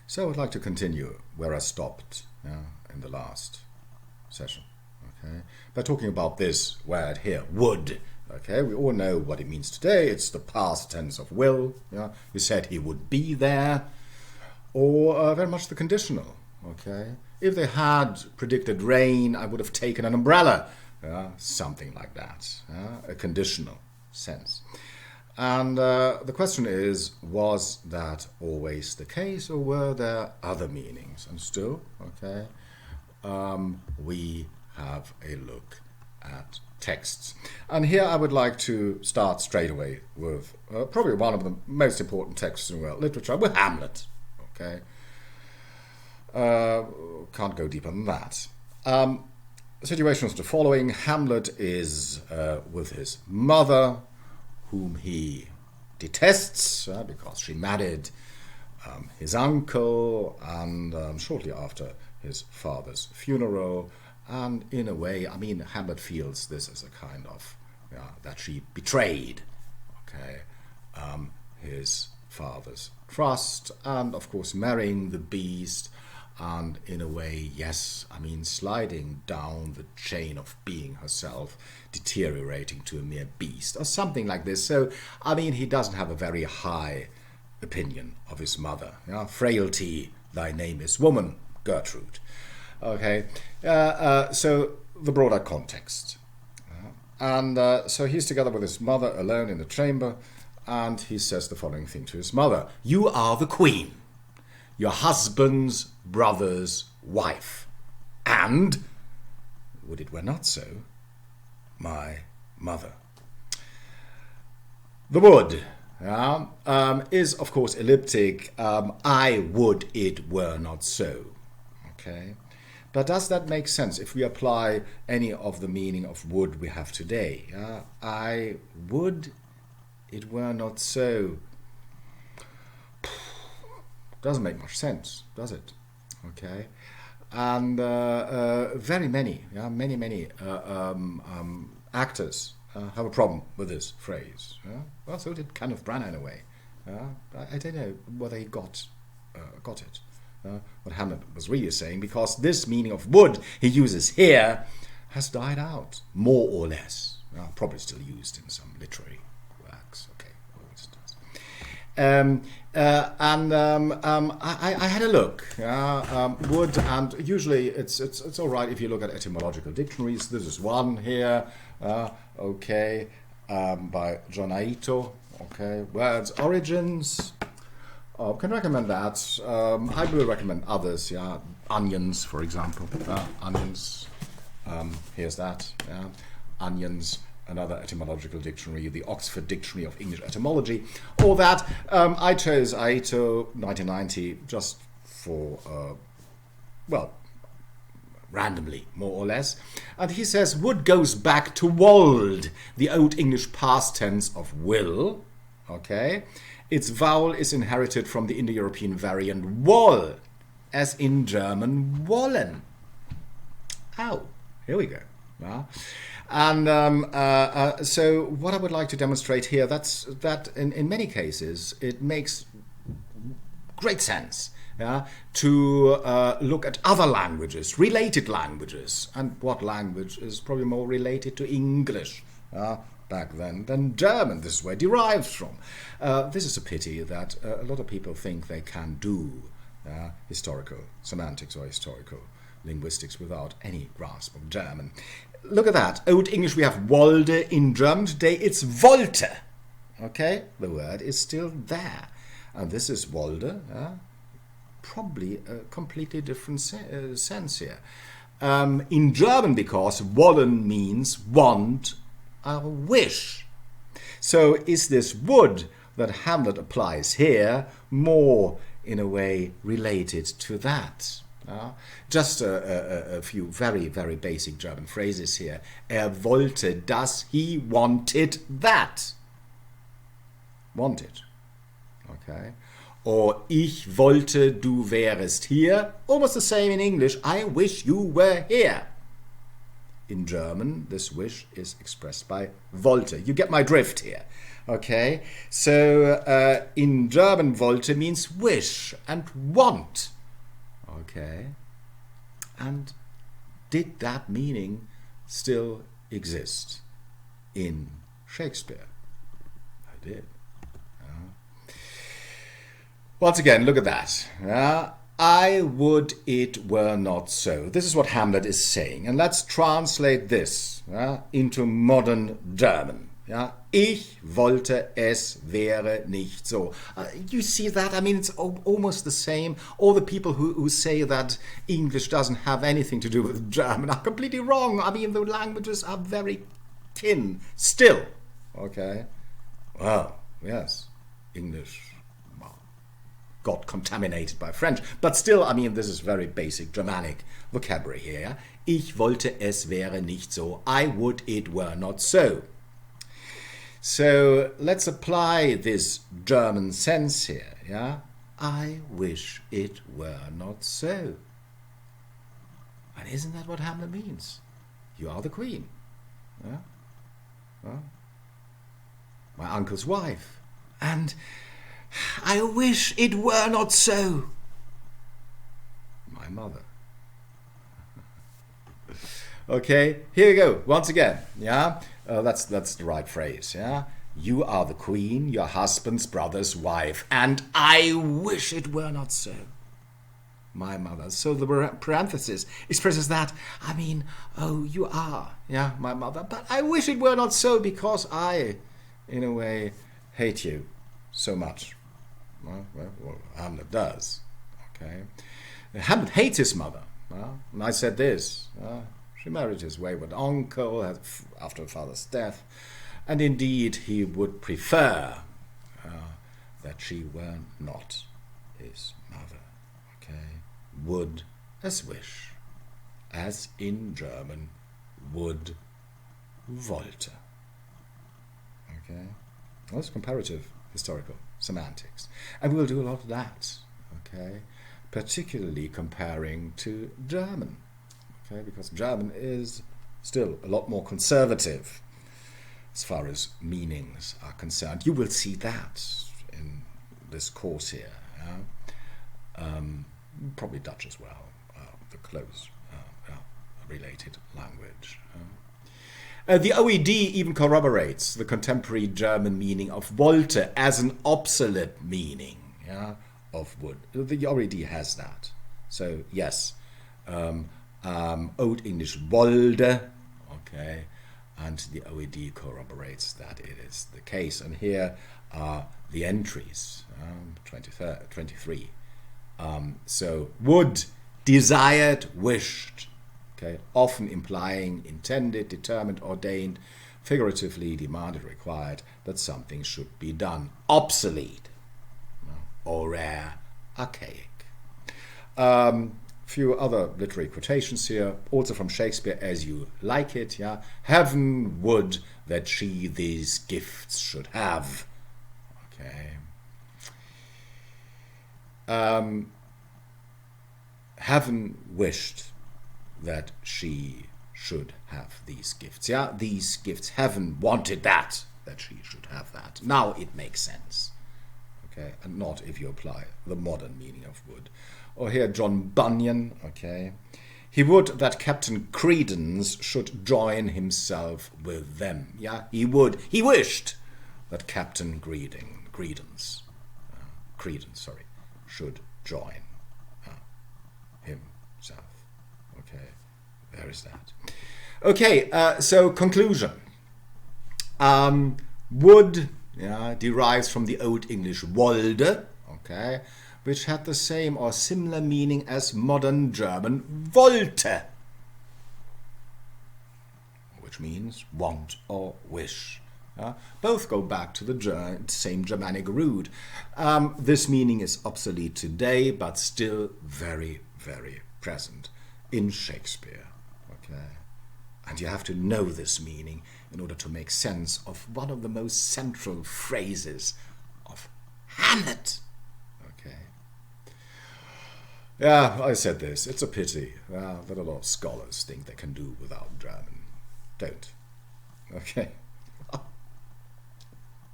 So I would like to continue where I stopped in the last session, okay, by talking about this word here, would. Okay, we all know what it means today. It's the past tense of will. Yeah, you said he would be there, or very much the conditional. Okay, if they had predicted rain, I would have taken an umbrella. Something like that. A conditional sense. And the question is, was that always the case, or were there other meanings? And still, okay, we have a look at texts. And here I would like to start straight away with probably one of the most important texts in world literature, with Hamlet. Okay, can't go deeper than that. The situation is the following. Hamlet is with his mother, whom he detests because she married his uncle, and shortly after his father's funeral. And in a way, I mean, Hamlet feels this as a kind of, that she betrayed, okay, his father's trust, and of course marrying the beast, and in a way, yes, I mean, sliding down the chain of being herself, deteriorating to a mere beast, or something like this. So, I mean, he doesn't have a very high opinion of his mother. Frailty, thy name is woman, Gertrude. Okay, so the broader context. So he's together with his mother alone in the chamber, and he says the following thing to his mother. You are the queen, your husband's brother's wife, and, would it were not so, my mother. The would is, of course, elliptic. I would it were not so. Okay, but does that make sense if we apply any of the meaning of would we have today? I would it were not so. Doesn't make much sense, does it? Okay, and very many, many actors have a problem with this phrase. Well, so did Kenneth Branagh in a way. I don't know whether he got it. What Hamlet was really saying, because this meaning of would he uses here has died out, more or less. Probably still used in some literary works. Okay, always does. I had a look. Would, and usually it's all right if you look at etymological dictionaries. This is one here. Okay, by John Aito. Okay, words origins. Can recommend that. I will recommend others. Onions, for example. Onions. Here's that. Onions. Another etymological dictionary, the Oxford Dictionary of English Etymology. All that. I chose Aito 1990 just for, randomly, more or less. And he says, would goes back to wold, the Old English past tense of will. Okay. Its vowel is inherited from the Indo-European variant woll, as in German wollen. Oh, here we go. And so what I would like to demonstrate here, that in many cases it makes great sense to look at other languages, related languages, and what language is probably more related to English back then than German. This is where it derives from. This is a pity that a lot of people think they can do historical semantics or historical linguistics without any grasp of German. Look at that. Old English, we have wolde. In German today, it's wollte. Okay? The word is still there. And this is wolde. Probably a completely different sense here. In German, because wollen means want or wish. So is this would that Hamlet applies here more, in a way, related to that? Just a few very, very basic German phrases here. Wollte das, he wanted that. Wanted. Okay. Or ich wollte du wärest hier. Almost the same in English. I wish you were here. In German, this wish is expressed by wollte. You get my drift here. Okay, so in German, wollte means wish and want. Okay, and did that meaning still exist in Shakespeare? I did. Once again, look at that. I would it were not so. This is what Hamlet is saying. And let's translate this into modern German. Ich wollte es wäre nicht so. You see that? I mean, it's almost the same. All the people who say that English doesn't have anything to do with German are completely wrong. I mean, the languages are very kin still. Okay? Well, yes, English got contaminated by French. But still, I mean, this is very basic Germanic vocabulary here. Ich wollte es wäre nicht so. I would it were not so. So let's apply this German sense here. I wish it were not so. And isn't that what Hamlet means? You are the queen. My uncle's wife. And I wish it were not so. My mother. Okay, here we go. Once again, that's the right phrase. You are the queen, your husband's brother's wife, and I wish it were not so. My mother. So the parenthesis expresses that. I mean, oh, you are, my mother, but I wish it were not so because I, in a way, hate you so much. Well, Hamlet does. Okay, Hamlet hates his mother. And I said this. She married his wayward uncle after her father's death, and indeed he would prefer that she were not his mother. Okay, would as wish, as in German, would, wollte. Okay, well, that's comparative historical semantics. And we'll do a lot of that, okay? Particularly comparing to German, okay? Because German is still a lot more conservative as far as meanings are concerned. You will see that in this course here. Probably Dutch as well, the close related language. The OED even corroborates the contemporary German meaning of wollte as an obsolete meaning of would. The OED has that. So, yes, Old English wolde, okay, and the OED corroborates that it is the case. And here are the entries, 23. So, would, desired, wished. Okay, often implying intended, determined, ordained, figuratively demanded, required that something should be done. Obsolete, or rare, archaic. Few other literary quotations here, also from Shakespeare, as you like it. Heaven would that she these gifts should have. Okay. Heaven wished that she should have these gifts. These gifts, heaven wanted that she should have that. Now it makes sense. Okay, and not if you apply the modern meaning of would. Or here, John Bunyan, okay. He would that Captain Credence should join himself with them. He wished that Captain Credence should join himself. Okay, there is that. Okay, so conclusion. Would derives from the Old English wolde, okay, which had the same or similar meaning as modern German wollte, which means want or wish. Both go back to the same Germanic root. This meaning is obsolete today, but still very, very present in Shakespeare. Okay, and you have to know this meaning in order to make sense of one of the most central phrases of Hamlet. Okay. I said this. It's a pity that a lot of scholars think they can do without German. Don't. Okay.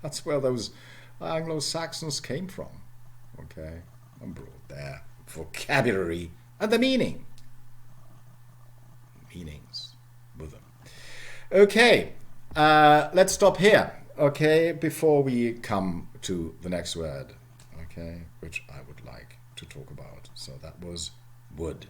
That's where those Anglo-Saxons came from. Okay, and brought their vocabulary and the meanings with them. Okay, let's stop here. Okay, before we come to the next word. Okay, which I would like to talk about. So that was wood.